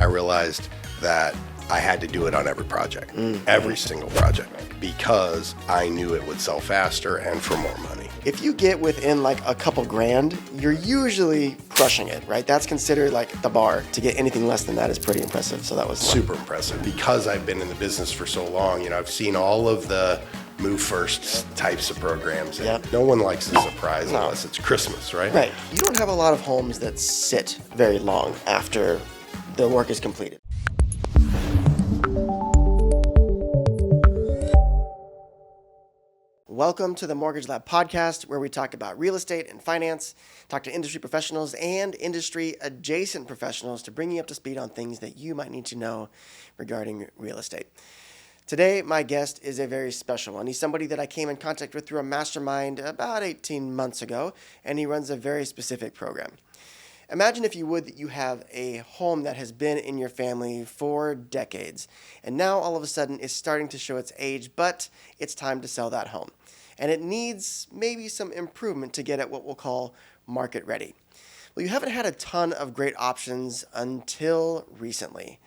realized that I had to do it on every project, every single project, because I knew it would sell faster and for more money. If you get within like a couple grand, you're usually crushing it, right? That's considered like the bar. To get anything less than that is pretty impressive. So that was super impressive. Because I've been in the business for so long, I've seen all of the move first types of programs. And no one likes a surprise unless it's Christmas, right? Right. You don't have a lot of homes that sit very long after the work is completed. Welcome to the Mortgage Lab podcast, where we talk about real estate and finance, talk to industry professionals and industry adjacent professionals to bring you up to speed on things that you might need to know regarding real estate. Today, my guest is a very special one. He's somebody that I came in contact with through a mastermind about 18 months ago, and he runs a very specific program. Imagine, if you would, that you have a home that has been in your family for decades, and now all of a sudden is starting to show its age, but it's time to sell that home. And it needs maybe some improvement to get at what we'll call market ready. Well, you haven't had a ton of great options until recently.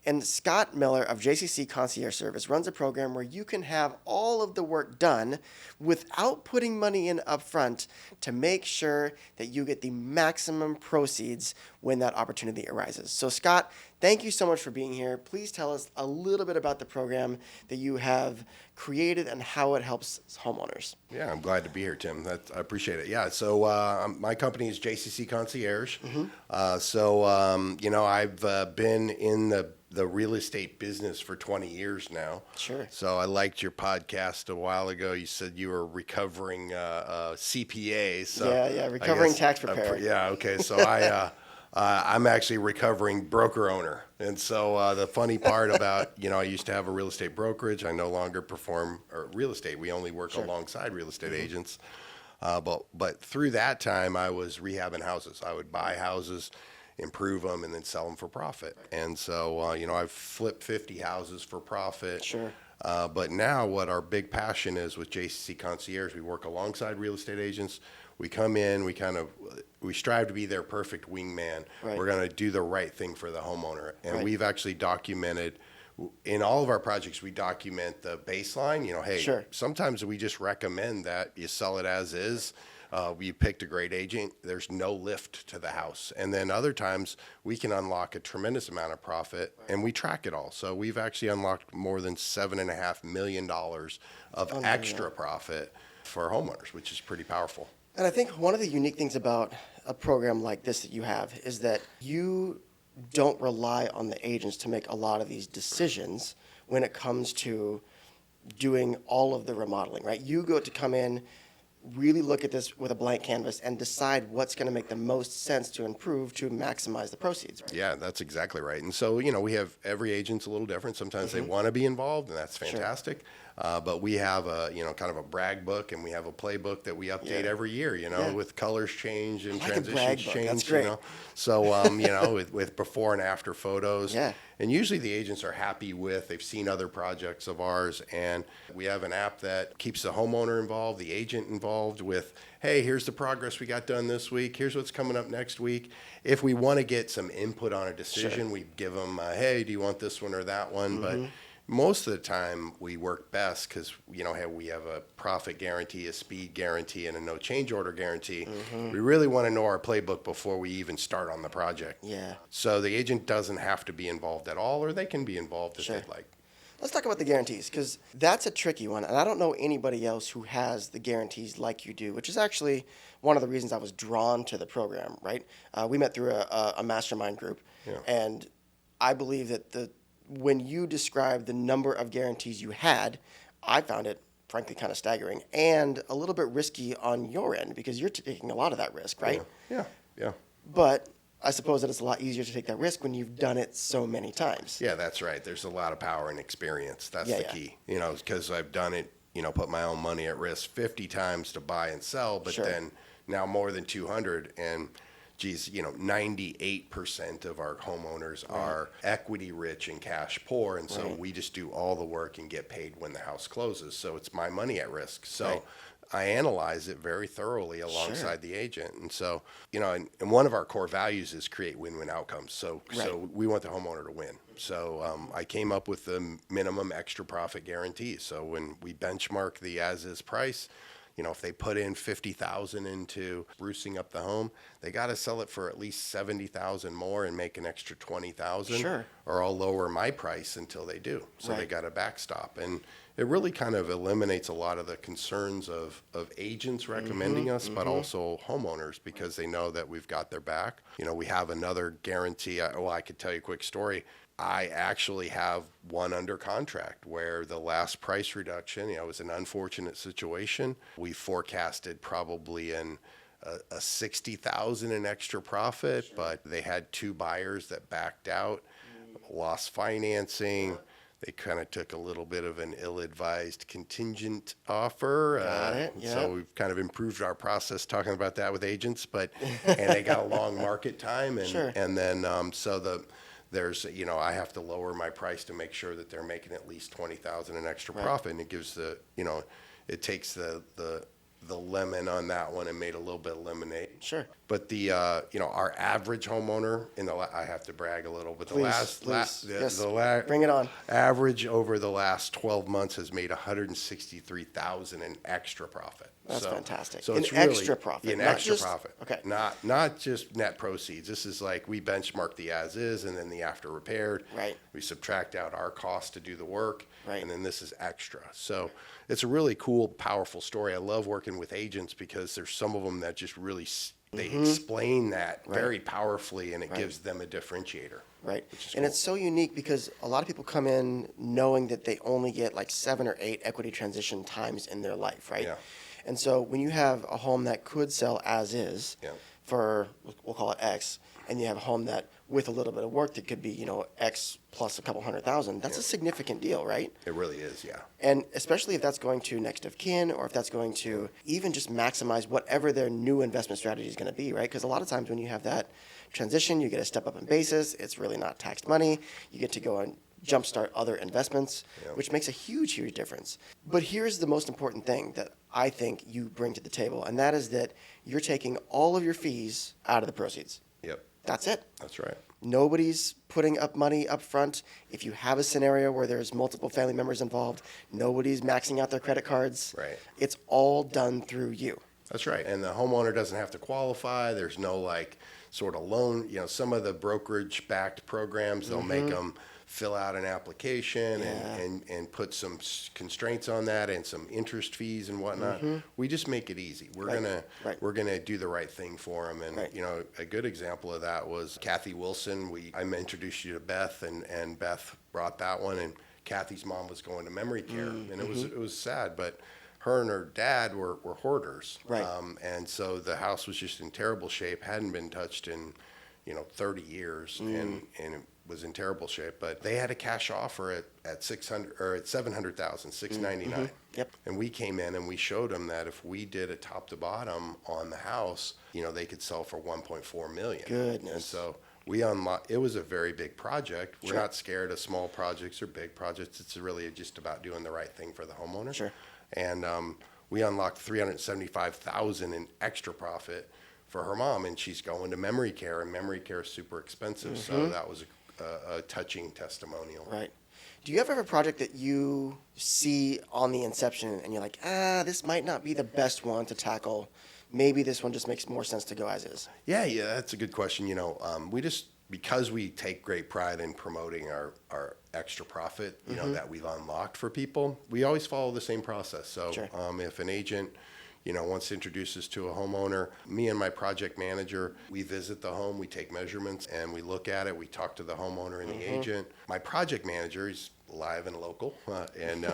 And Scott Miller of JCC Concierge Service runs a program where you can have all of the work done without putting money in upfront to make sure that you get the maximum proceeds when that opportunity arises. So Scott, thank you so much for being here. Please tell us a little bit about the program that you have created and how it helps homeowners. Yeah, I'm glad to be here, Tim. I appreciate it. Yeah, so my company is JCC Concierge. I've been in the real estate business for 20 years now. Sure. So I liked your podcast a while ago. You said you were recovering CPA. So recovering tax preparer. Okay. So I'm actually a recovering broker owner. And so the funny part about, I used to have a real estate brokerage. I no longer perform real estate. We only work alongside real estate agents. But through that time, I was rehabbing houses. I would buy houses, improve them, and then sell them for profit. And so, I've flipped 50 houses for profit. Sure. But now what our big passion is with JCC Concierge, we work alongside real estate agents. We come in, we strive to be their perfect wingman. Right. We're going to do the right thing for the homeowner. And we've actually documented, in all of our projects, we document the baseline. Sometimes we just recommend that you sell it as is. You picked a great agent, there's no lift to the house. And then other times we can unlock a tremendous amount of profit, and we track it all. So we've actually unlocked more than $7.5 million of extra profit for homeowners, which is pretty powerful. And I think one of the unique things about a program like this that you have is that you don't rely on the agents to make a lot of these decisions when it comes to doing all of the remodeling, right? You go to come in, really look at this with a blank canvas and decide what's going to make the most sense to improve to maximize the proceeds. Right? Yeah, that's exactly right. And so, we have every agent's a little different. Sometimes they want to be involved, and that's fantastic. Sure. But we have a, kind of a brag book, and we have a playbook that we update every year, with colors change and transitions change. That's great. So, with before and after photos. Yeah. And usually the agents are happy they've seen other projects of ours, and we have an app that keeps the homeowner involved, the agent involved with, hey, here's the progress we got done this week. Here's what's coming up next week. If we want to get some input on a decision, we give them, hey, do you want this one or that one? But most of the time we work best because, we have a profit guarantee, a speed guarantee, and a no change order guarantee. We really want to know our playbook before we even start on the project. Yeah. So the agent doesn't have to be involved at all, or they can be involved if they'd like. Let's talk about the guarantees, because that's a tricky one. And I don't know anybody else who has the guarantees like you do, which is actually one of the reasons I was drawn to the program, right? We met through a mastermind group. Yeah. And I believe that when you described the number of guarantees you had, I found it, frankly, kind of staggering and a little bit risky on your end because you're taking a lot of that risk, right? Yeah. But I suppose that it's a lot easier to take that risk when you've done it so many times. Yeah, that's right. There's a lot of power and experience. That's the key. Because I've done it, put my own money at risk 50 times to buy and sell, but then now more than 200. And geez, 98% of our homeowners are equity rich and cash poor. And so we just do all the work and get paid when the house closes. So it's my money at risk. So I analyze it very thoroughly alongside the agent. And so, and one of our core values is create win-win outcomes. So we want the homeowner to win. So I came up with the minimum extra profit guarantee. So when we benchmark the as-is price, if they put in $50,000 into sprucing up the home, they got to sell it for at least $70,000 more and make an extra $20,000. Sure. Or I'll lower my price until they do. So they Right. got a backstop, and it really kind of eliminates a lot of the concerns of agents recommending us, but also homeowners, because they know that we've got their back. We have another guarantee. I could tell you a quick story. I actually have one under contract where the last price reduction, it was an unfortunate situation. We forecasted probably a $60,000 in extra profit, but they had two buyers that backed out, lost financing. They kind of took a little bit of an ill-advised contingent offer. Got it, yeah. So we've kind of improved our process talking about that with agents, and they got a long market time. And then there's, I have to lower my price to make sure that they're making at least $20,000 in extra profit. And it gives it takes the lemon on that one and made a little bit of lemonade. Sure. But our average homeowner I have to brag a little, but Please. Bring it on. Average over the last 12 months has made $163,000 in extra profit. That's fantastic. So in it's really extra profit. In extra profit. Okay. Not just net proceeds. This is like we benchmark the as is and then the after repaired. Right. We subtract out our cost to do the work. Right. And then this is extra. So it's a really cool, powerful story. I love working with agents because there's some of them that just really they explain that very powerfully, and it gives them a differentiator. Right. And it's so unique because a lot of people come in knowing that they only get like 7 or 8 equity transition times in their life, right? Yeah. And so when you have a home that could sell as is for, we'll call it X, and you have a home that with a little bit of work that could be, X plus a couple $100,000, that's a significant deal, right? It really is, yeah. And especially if that's going to next of kin, or if that's going to even just maximize whatever their new investment strategy is going to be, right? Because a lot of times when you have that transition, you get a step up in basis. It's really not taxed money. You get to go and jumpstart other investments, which makes a huge, huge difference. But here's the most important thing that I think you bring to the table, and that is that you're taking all of your fees out of the proceeds. Yep. That's it. That's right. Nobody's putting up money up front. If you have a scenario where there's multiple family members involved, nobody's maxing out their credit cards. Right. It's all done through you. That's right. And the homeowner doesn't have to qualify. There's no sort of loan. Some of the brokerage backed programs, they'll make them fill out an application and put some constraints on that and some interest fees and whatnot. We just make it easy. We're gonna do the right thing for them. And a good example of that was Kathy Wilson. I introduced you to Beth, and Beth brought that one. And Kathy's mom was going to memory care, and it was sad, but her and her dad were hoarders. Right. And so the house was just in terrible shape, hadn't been touched in 30 years, and it was in terrible shape. But they had a cash offer at $600 or at $700,000, $699. Yep. And we came in and we showed them that if we did a top to bottom on the house, they could sell for $1.4 million. Goodness. And so we unlocked. It was a very big project. We're not scared of small projects or big projects. It's really just about doing the right thing for the homeowner. Sure. And we unlocked $375,000 in extra profit for her mom, and she's going to memory care, and memory care is super expensive. So that was a touching testimonial. Right. Do you ever have a project that you see on the inception and you're like, this might not be the best one to tackle? Maybe this one just makes more sense to go as is. Yeah, that's a good question. Because we take great pride in promoting our extra profit, that we've unlocked for people, we always follow the same process. So if an agent, wants to introduce us to a homeowner, me and my project manager, we visit the home, we take measurements, and we look at it. We talk to the homeowner and the agent. My project manager, he's live and local, and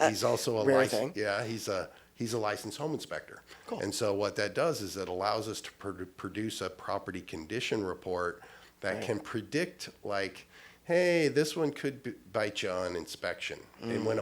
he's also a licensed. Yeah, he's a licensed home inspector. Cool. And so what that does is it allows us to produce a property condition report that can predict, hey, this one could bite you on inspection. And when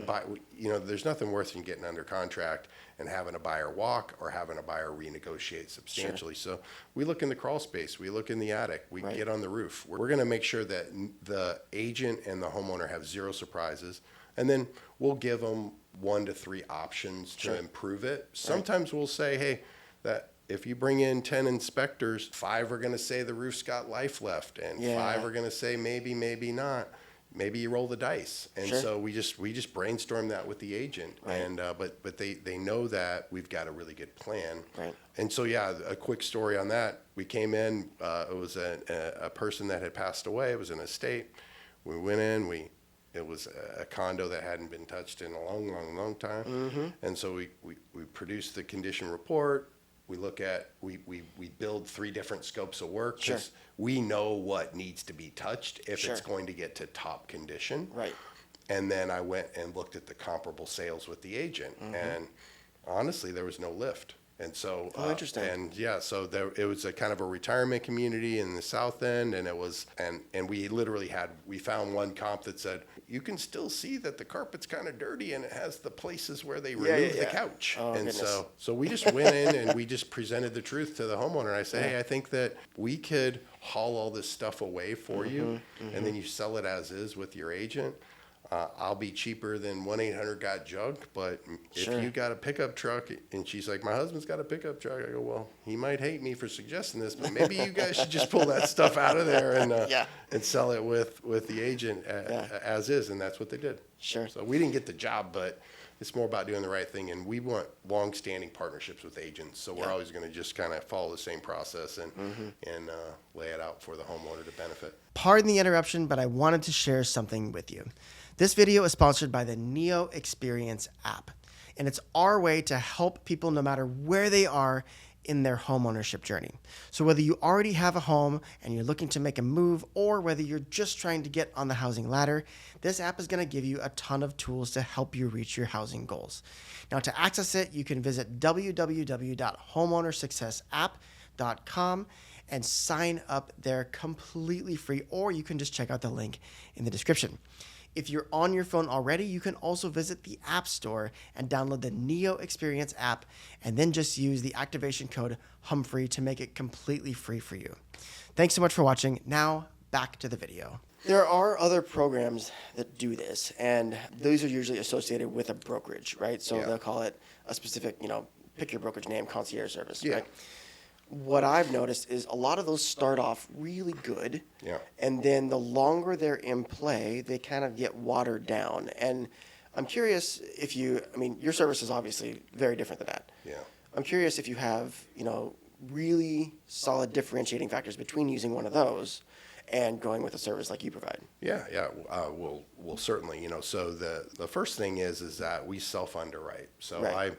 there's nothing worse than getting under contract and having a buyer walk or having a buyer renegotiate substantially. Sure. So we look in the crawl space, we look in the attic, we get on the roof. We're going to make sure that the agent and the homeowner have zero surprises. And then we'll give them 1 to 3 options to improve it. Sometimes we'll say, hey, that if you bring in 10 inspectors, 5 are going to say the roof's got life left, and 5 are going to say maybe, maybe not. Maybe you roll the dice. And so we just brainstorm that with the agent. And but they know that we've got a really good plan. Right. And so a quick story on that. We came in, it was a person that had passed away. It was an estate. We went in, it was a condo that hadn't been touched in a long time. And so we produced the condition report. We look at, we build 3 different scopes of work. Because we know what needs to be touched if it's going to get to top condition. Right. And then I went and looked at the comparable sales with the agent. And honestly, there was no lift. And so, interesting. And so it was a kind of a retirement community in the South End, and it was, and we literally we found one comp that said, you can still see that the carpet's kind of dirty and it has the places where they removed the couch. Oh, and goodness. so we just went in and we just presented the truth to the homeowner. And I say, hey, I think that we could haul all this stuff away for you, and then you sell it as is with your agent. I'll be cheaper than 1-800-GOT-JUNK, but if you got a pickup truck, and she's like, my husband's got a pickup truck. I go, well, he might hate me for suggesting this, but maybe you guys should just pull that stuff out of there and sell it with the agent as is, and that's what they did. Sure. So we didn't get the job, but it's more about doing the right thing, and we want long-standing partnerships with agents, so we're always going to just kind of follow the same process and lay it out for the homeowner to benefit. Pardon the interruption, but I wanted to share something with you. This video is sponsored by the Neo Experience app, and it's our way to help people no matter where they are in their homeownership journey. So whether you already have a home and you're looking to make a move, or whether you're just trying to get on the housing ladder, this app is going to give you a ton of tools to help you reach your housing goals. Now, to access it, you can visit www.homeownersuccessapp.com and sign up there completely free, or you can just check out the link in the description. If you're on your phone already, you can also visit the App Store and download the Neo Experience app, and then just use the activation code Humphrey to make it completely free for you. Thanks so much for watching. Now, back to the video. There are other programs that do this, and those are usually associated with a brokerage, right? So they'll call it a specific, pick your brokerage name, concierge service, right? What I've noticed is a lot of those start off really good, and then the longer they're in play, they kind of get watered down. And I'm curious if your service is obviously very different than that. Yeah. I'm curious if you have, really solid differentiating factors between using one of those and going with a service like you provide. We'll certainly, so the first thing is that we self-underwrite. So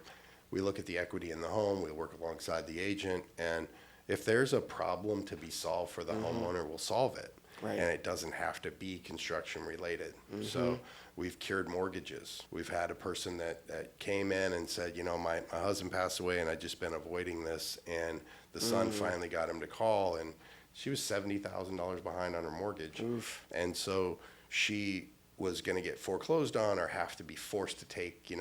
we look at the equity in the home, we work alongside the agent, and if there's a problem to be solved for the homeowner, we'll solve it. Right. And it doesn't have to be construction related. So we've cured mortgages. We've had a person that came in and said, my husband passed away and I've just been avoiding this, and the son finally got him to call, and she was $70,000 behind on her mortgage. Oof. And so she was going to get foreclosed on or have to be forced to take,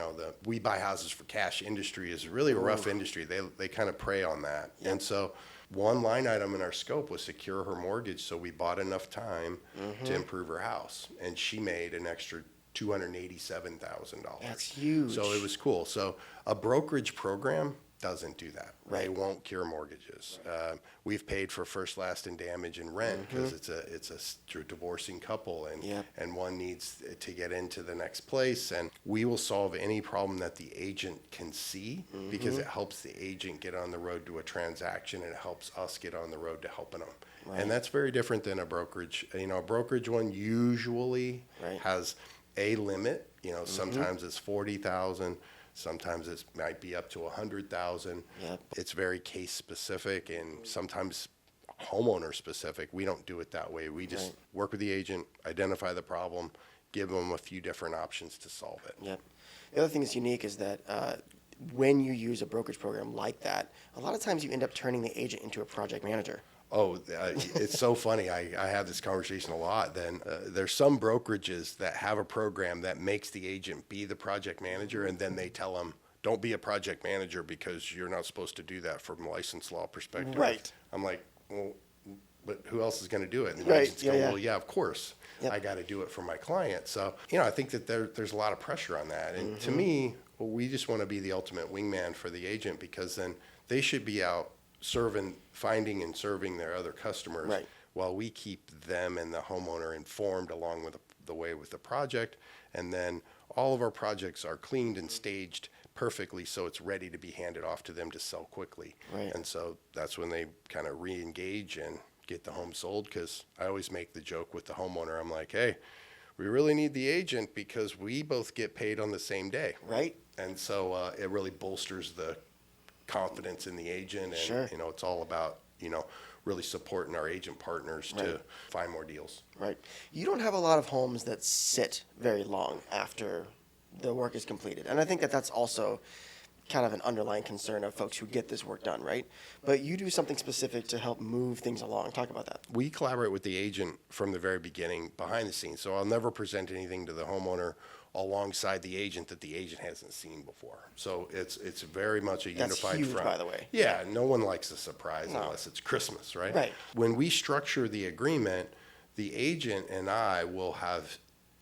we buy houses for cash industry is really a rough industry. They kind of prey on that. Yep. And so one line item in our scope was secure her mortgage, so we bought enough time to improve her house. And she made an extra $287,000. That's huge. So it was cool. So a brokerage program doesn't do that. Right. They won't cure mortgages. We've paid for first, last, and damage and rent because it's a divorcing couple, and one needs to get into the next place. And we will solve any problem that the agent can see because it helps the agent get on the road to a transaction, and it helps us get on the road to helping them. Right. And that's very different than a brokerage. A brokerage one usually has a limit. Sometimes it's 40,000. Sometimes it might be up to 100,000. Yep. It's very case specific and sometimes homeowner specific. We don't do it that way. We just work with the agent, identify the problem, give them a few different options to solve it. Yep. The other thing that's unique is that when you use a brokerage program like that, a lot of times you end up turning the agent into a project manager. It's so funny. I have this conversation a lot. Then there's some brokerages that have a program that makes the agent be the project manager, and then they tell them, don't be a project manager because you're not supposed to do that from a license law perspective. Right. I'm like, well, but who else is going to do it? And the Right. agent's Yeah, going, yeah. well, yeah, of course. Yep. I got to do it for my client. So, I think that there's a lot of pressure on that. And to me, we just want to be the ultimate wingman for the agent, because then they should be out finding and serving their other customers, Right. while we keep them and the homeowner informed along with the way with the project. And then all of our projects are cleaned and staged perfectly, so it's ready to be handed off to them to sell quickly. Right. And so that's when they kind of re-engage and get the home sold, because I always make the joke with the homeowner. I'm like, hey, we really need the agent because we both get paid on the same day. Right. And so it really bolsters the confidence in the agent. And, Sure. It's all about, really supporting our agent partners to Right. find more deals. Right. You don't have a lot of homes that sit very long after the work is completed. And I think that that's also kind of an underlying concern of folks who get this work done, right? But you do something specific to help move things along. Talk about that. We collaborate with the agent from the very beginning behind the scenes. So I'll never present anything to the homeowner alongside the agent that the agent hasn't seen before. So it's very much a That's unified huge, front. by the way. Yeah, no one likes a surprise No. unless it's Christmas, right? Right. When we structure the agreement, the agent and I will have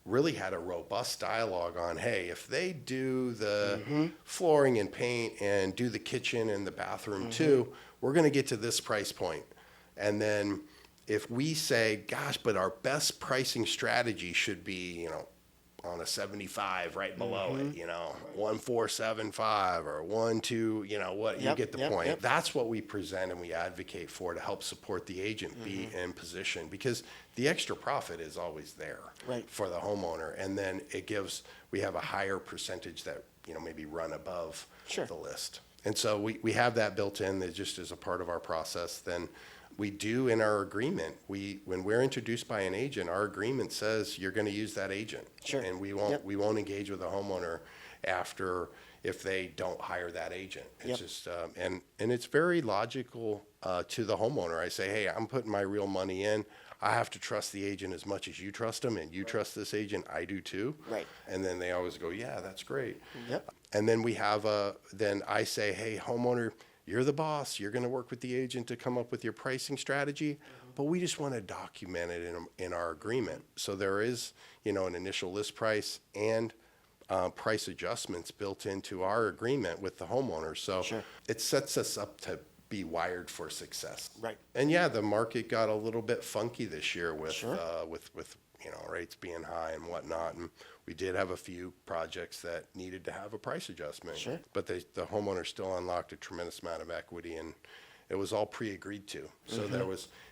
really had a robust dialogue on, hey, if they do the flooring and paint and do the kitchen and the bathroom too, we're going to get to this price point. And then if we say, gosh, but our best pricing strategy should be, on a 75 right below it, 1475 or 12, what, you Yep, get the yep, point. yep. That's what we present and we advocate for to help support the agent be in position, because the extra profit is always there Right. for the homeowner. And then we have a higher percentage that, maybe run above Sure. the list. And so we have that built in that just as a part of our process. Then we do in our agreement, when we're introduced by an agent, our agreement says you're going to use that agent. Sure. And we won't Yep. we won't engage with the homeowner after if they don't hire that agent. It's Yep. just and it's very logical to the homeowner. I say, hey, I'm putting my real money in. I have to trust the agent as much as you trust them, and you trust this agent, I do too. Right. And then they always go, yeah, that's great. Yep. And then then I say, hey, homeowner, you're the boss. You're going to work with the agent to come up with your pricing strategy, but we just want to document it in our agreement. So there is, an initial list price and price adjustments built into our agreement with the homeowner. So Sure. it sets us up to be wired for success. Right. And yeah, the market got a little bit funky this year with Sure. with rates being high and whatnot, and we did have a few projects that needed to have a price adjustment. Sure. But the homeowner still unlocked a tremendous amount of equity, and it was all pre-agreed to. So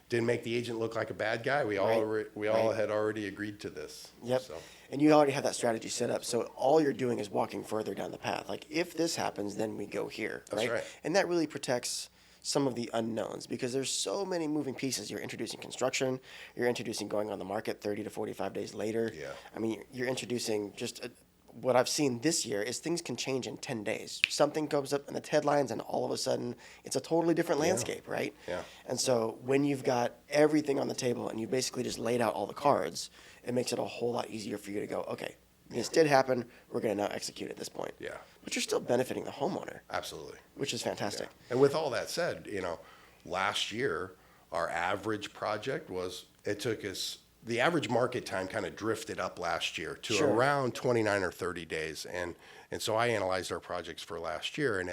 didn't make the agent look like a bad guy. We all Right. had already agreed to this. Yep. So And you already have that strategy set up. So all you're doing is walking further down the path. Like, if this happens, then we go here. That's right. And that really protects some of the unknowns, because there's so many moving pieces. You're introducing construction, you're introducing going on the market 30 to 45 days later. Yeah. I mean, you're introducing what I've seen this year is things can change in 10 days. Something comes up in the headlines and all of a sudden it's a totally different landscape, right? Yeah. And so when you've got everything on the table and you basically just laid out all the cards, it makes it a whole lot easier for you to go, okay, this did happen, we're going to now execute at this point. Yeah. But you're still benefiting the homeowner, absolutely. which is fantastic. And with all that said, last year, our average project the average market time kind of drifted up last year to Sure. around 29 or 30 days. And so I analyzed our projects for last year, and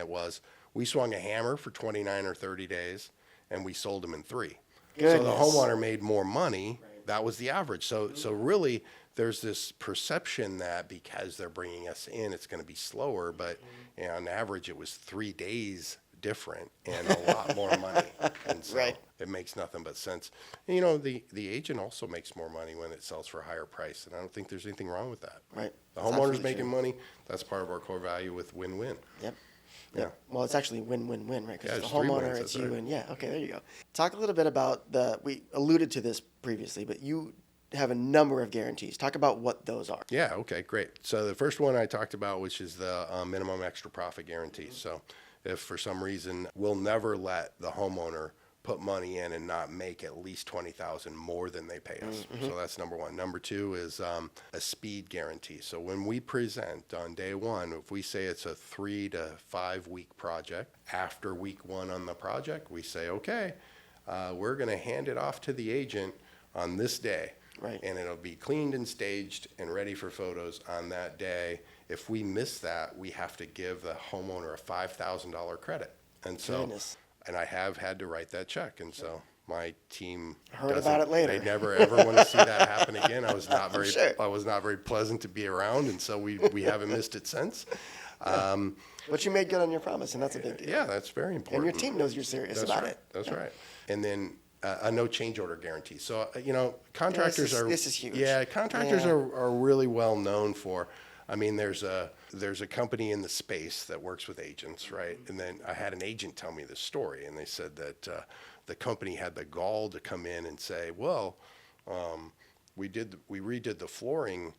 we swung a hammer for 29 or 30 days, and we sold them in 3. So the Goodness. homeowner made more money. That was the average. So really, there's this perception that because they're bringing us in, it's going to be slower. But on average, it was 3 days different and a lot more money. And so Right. it makes nothing but sense. And, the agent also makes more money when it sells for a higher price. And I don't think there's anything wrong with that. Right. The That's homeowner's absolutely making true. money. That's part of our core value with win-win. Yep. Yeah. Well, it's actually win-win-win, right? Because Yeah, the it's 3 homeowner, wins, it's that's you, right. and okay, there you go. Talk a little bit about we alluded to this previously, but you have a number of guarantees. Talk about what those are. Yeah, okay, great. So the first one I talked about, which is the minimum extra profit guarantee. So if for some reason, we'll never let the homeowner put money in and not make at least $20,000 more than they pay us. So that's number one. Number two is a speed guarantee. So when we present on day one, if we say it's a 3 to 5 week project, after week 1 on the project, we say, okay, we're going to hand it off to the agent on this day. Right. And it'll be cleaned and staged and ready for photos on that day. If we miss that, we have to give the homeowner a $5,000 credit. And so, Goodness. and I have had to write that check. And so my team Heard about it later. They never ever want to see that happen again. I was not very, Sure. I was not very pleasant to be around. And so we haven't missed it since. But you made good on your promise, and that's a big deal. Yeah, that's very important. And your team knows you're serious That's about right. it. That's right. And then a no change order guarantee. So, contractors This is huge. Yeah, contractors Yeah. are really well known for. I mean, there's a company in the space that works with agents, right? And then I had an agent tell me this story, and they said that the company had the gall to come in and say, well, we redid the flooring.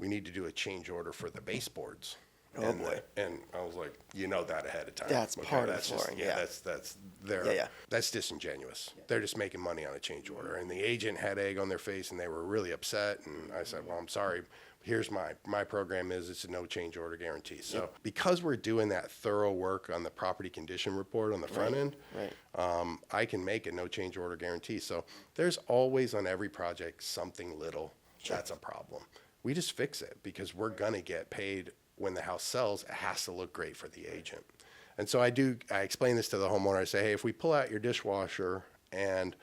We need to do a change order for the baseboards. Oh, boy. And I was like, that ahead of time. That's part of the that's just- flooring, yeah. That's disingenuous. They're just making money on a change order. And the agent had egg on their face, and they were really upset. And I said, well, I'm sorry. Here's my program it's a no change order guarantee. So because we're doing that thorough work on the property condition report on the front end, I can make a no change order guarantee. So there's always on every project something little that's a problem. We just fix it because we're going to get paid when the house sells. It has to look great for the agent. And so I explain this to the homeowner. I say, hey, if we pull out your dishwasher and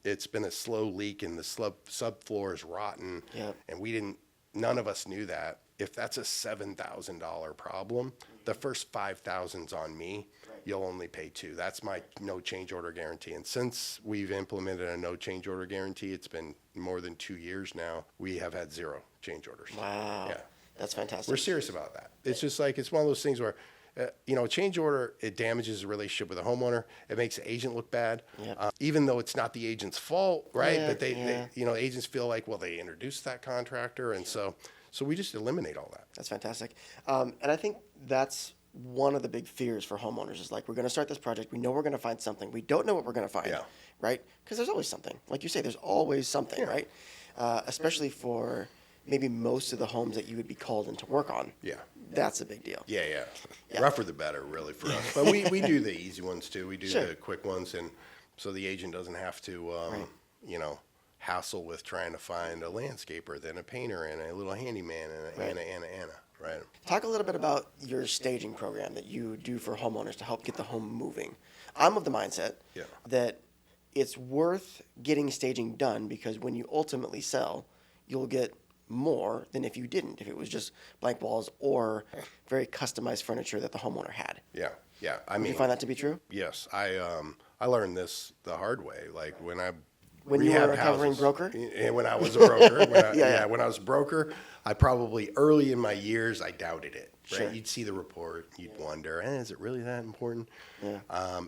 it's been a slow leak and the subfloor is rotten, and none of us knew that. If that's a $7,000 problem, the first $5,000's on me. You'll only pay $2,000. That's my no change order guarantee. And since we've implemented a no change order guarantee, it's been more than 2 years now. We have had 0 change orders. Wow. Yeah. That's fantastic. We're serious about that. It's just like, it's one of those things where, a change order, it damages the relationship with the homeowner. It makes the agent look bad, even though it's not the agent's fault, right? Yeah, But they, agents feel like, well, they introduced that contractor. And so we just eliminate all that. That's fantastic. And I think that's one of the big fears for homeowners is like, we're going to start this project. We know we're going to find something. We don't know what we're going to find, right? Because there's always something. Like you say, there's always something, right? Especially for maybe most of the homes that you would be called in to work on. Yeah. That's a big deal. Yeah. Rougher the better, really, for us. But we do the easy ones, too. We do the quick ones, and so the agent doesn't have to, hassle with trying to find a landscaper, then a painter, and a little handyman, and Anna, right? Talk a little bit about your staging program that you do for homeowners to help get the home moving. I'm of the mindset that it's worth getting staging done because when you ultimately sell, you'll get more than if you didn't, if it was just blank walls or very customized furniture that the homeowner had. Yeah. I Do mean, you find that to be true? yes. I learned this the hard way. Like when you were a rehabbed recovering houses, broker? and when I was a broker, when I was a broker, I probably early in my years I doubted it. Right? Sure. You'd see the report, you'd wonder, is it really that important? Yeah.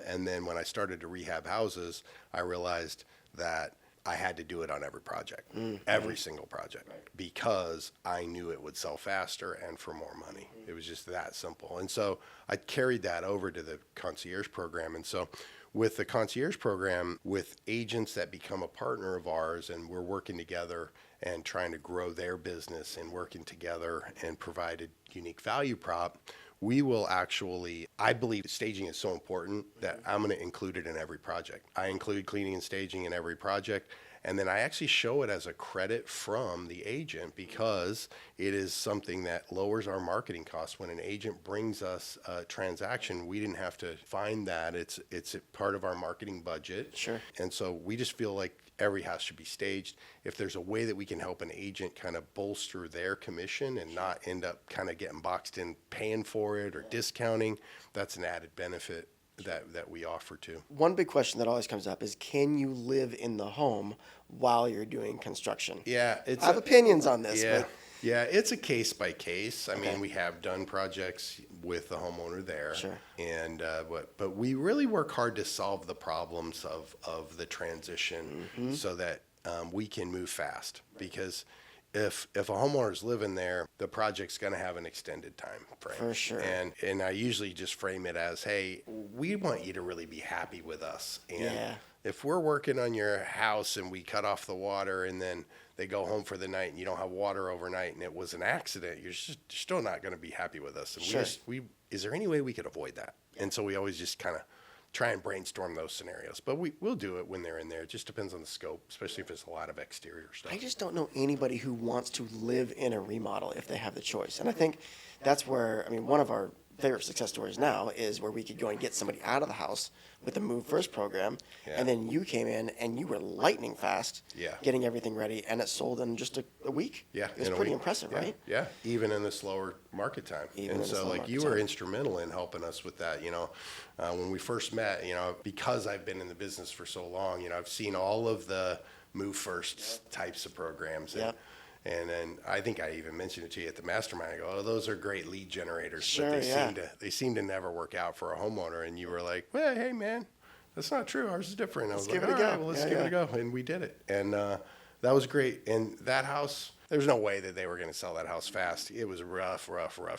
And then when I started to rehab houses, I realized that I had to do it on every project, every single project, because I knew it would sell faster and for more money. It was just that simple. And so I carried that over to the concierge program. And so with the concierge program, with agents that become a partner of ours, and we're working together and trying to grow their business and working together and provide a unique value prop, we will actually, I believe staging is so important that I'm going to include it in every project. I include cleaning and staging in every project. And then I actually show it as a credit from the agent because it is something that lowers our marketing costs. When an agent brings us a transaction, we didn't have to find that. It's a part of our marketing budget. Sure. And so we just feel like every house should be staged. If there's a way that we can help an agent kind of bolster their commission and not end up kind of getting boxed in paying for it or discounting, that's an added benefit that we offer too. One big question that always comes up is, can you live in the home while you're doing construction? Yeah. I have opinions on this. Yeah. But Yeah, it's a case by case. I mean, we have done projects with the homeowner there. Sure. And, but we really work hard to solve the problems of the transition so that we can move fast. Because if a homeowner's living there, the project's going to have an extended time frame. For sure. And I usually just frame it as, hey, we want you to really be happy with us. And if we're working on your house and we cut off the water and then they go home for the night and you don't have water overnight and it was an accident, you're still not going to be happy with us. And is there any way we could avoid that? And so we always just kind of try and brainstorm those scenarios. But we'll do it when they're in there. It just depends on the scope, especially if it's a lot of exterior stuff. I just don't know anybody who wants to live in a remodel if they have the choice. And I think that's where, I mean, one of our favorite success stories now is where we could go and get somebody out of the house with the Move First program. Yeah. And then you came in and you were lightning fast Yeah. getting everything ready, and it sold in just a week. Yeah, It was in a pretty week. impressive, Yeah, right? Yeah, even in the slower market time. Even And in the so, slow like, market you were time. instrumental in helping us with that. When we first met, because I've been in the business for so long, I've seen all of the Move First types of programs. Yep. And then I think I even mentioned it to you at the mastermind. I go, oh, those are great lead generators, Sure, but yeah. they seem to never work out for a homeowner. And you were like, well, hey man, that's not true. Ours is different. I was Let's like, give it a all right, go. well, let's Yeah, give it yeah. a go. And we did it. And that was great. And that house, there's no way that they were going to sell that house fast. It was rough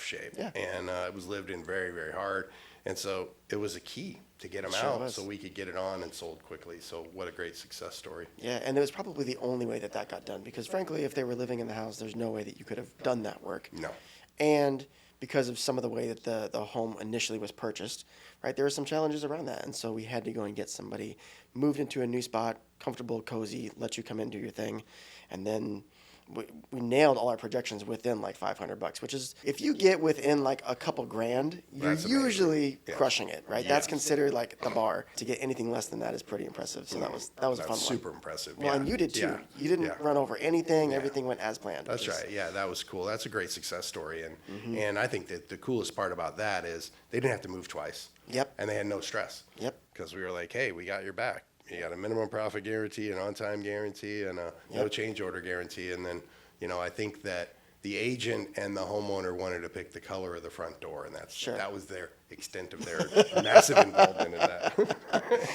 shape. Yeah. And it was lived in very, very hard. And so it was a key to get them Sure out was. so we could get it on and sold quickly. So what a great success story. Yeah, and it was probably the only way that got done because, frankly, if they were living in the house, there's no way that you could have done that work. No. And because of some of the way that the home initially was purchased, right, there were some challenges around that. And so we had to go and get somebody moved into a new spot, comfortable, cozy, let you come in, do your thing. And then we nailed all our projections within like $500, which is, if you get within like a couple grand, you're That's amazing. usually Yeah. crushing it, right? Yeah. That's considered like the bar. To get anything less than that is pretty impressive. So that was a fun one. Super impressive. Well, yeah. and you did too. Yeah. You didn't Yeah. run over anything. Yeah. Everything went as planned. That's which is- right. Yeah, that was cool. That's a great success story. And Mm-hmm. and I think that the coolest part about that is they didn't have to move twice. Yep. And they had no stress. Yep. Because we were like, hey, we got your back. You got a minimum profit guarantee, an on-time guarantee, and a no Yep. change order guarantee. And then, I think that the agent and the homeowner wanted to pick the color of the front door, and Sure. that was their extent of their massive involvement in that.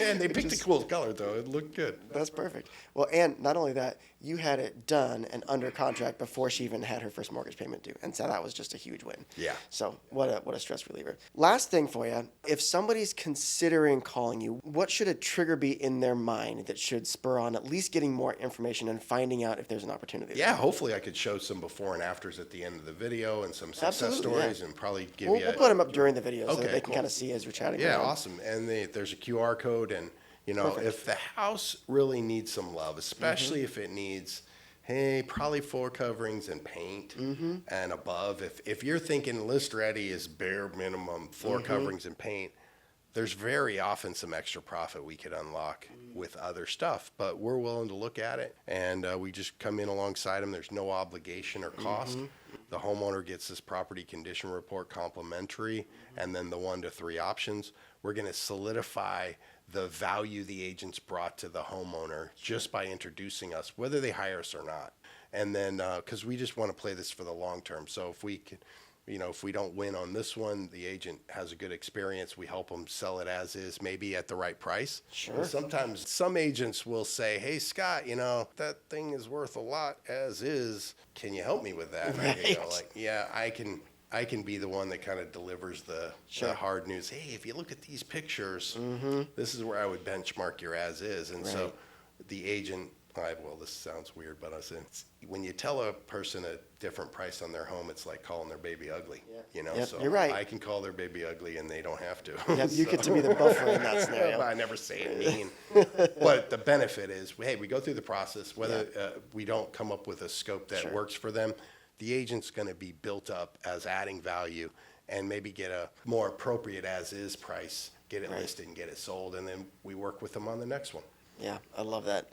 And they picked a cool color, though. It looked good. That's perfect. Well, and not only that, you had it done and under contract before she even had her first mortgage payment due. And so that was just a huge win. Yeah. So what a stress reliever. Last thing for you, if somebody's considering calling you, what should a trigger be in their mind that should spur on at least getting more information and finding out if there's an opportunity? Yeah, hopefully I could show some before and afters at the end of the video and some success Absolutely, stories yeah. and probably give We'll, you we'll put them up during the video so that Okay, they can cool. kind of see as we're chatting. Yeah, around. awesome. And there's a QR code, and Perfect. if the house really needs some love, especially if it needs, hey, probably floor coverings and paint and above. If you're thinking list ready is bare minimum floor coverings and paint, there's very often some extra profit we could unlock with other stuff, but we're willing to look at it, and we just come in alongside them. There's no obligation or cost. The homeowner gets this property condition report complimentary, and then the 1 to 3 options. We're going to solidify the value the agents brought to the homeowner just by introducing us, whether they hire us or not. And then, because we just want to play this for the long term. So if we can, if we don't win on this one, the agent has a good experience. We help them sell it as is, maybe at the right price. Sure. And sometimes some agents will say, hey, Scott, that thing is worth a lot as is. Can you help me with that? And I Right. go like, yeah, I can be the one that kind of delivers the Sure. hard news. Hey, if you look at these pictures, this is where I would benchmark your as is. And so Right. the agent, well, this sounds weird, but when you tell a person a different price on their home, it's like calling their baby ugly. Yep, So you're right. I can call their baby ugly and they don't have to. Yep, you get to be the buffer in that scenario. I never say it mean. But the benefit is, hey, we go through the process, whether we don't come up with a scope that Sure. works for them, the agent's going to be built up as adding value and maybe get a more appropriate as-is price, get it Right. listed and get it sold, and then we work with them on the next one. Yeah, I love that.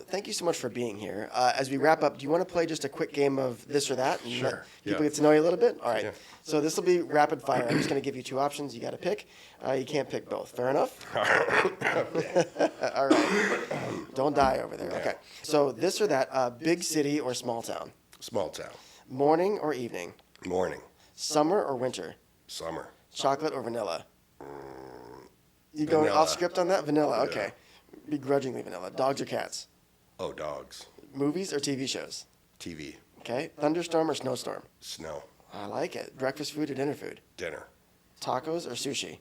Thank you so much for being here. As we wrap up, do you want to play just a quick game of this or that? And Sure, let people yeah. get to know you a little bit? All right. Yeah. So this will be rapid fire. I'm just going to give you 2 options. You got to pick. You can't pick both. Fair enough? All right. Don't die over there. Okay. So this or that, big city or small town? Small town. Morning or evening? Morning. Summer or winter? Summer. Chocolate or vanilla? You going Vanilla. off script on that? Vanilla, okay. Begrudgingly vanilla. Dogs or cats? Oh, dogs. Movies or TV shows? TV. Okay. Thunderstorm or snowstorm? Snow. I like it. Breakfast food or dinner food? Dinner. Tacos or sushi?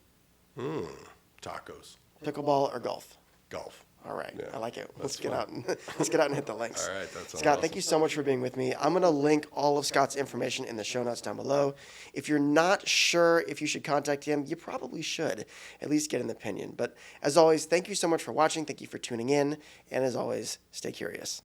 Tacos. Pickleball or golf? Golf. All right, Yeah, I like it. Let's that's get fun. out and let's get out and hit the links. All right, that sounds Scott, thank awesome. you so much for being with me. I'm going to link all of Scott's information in the show notes down below. If you're not sure if you should contact him, you probably should at least get an opinion. But as always, thank you so much for watching. Thank you for tuning in, and as always, stay curious.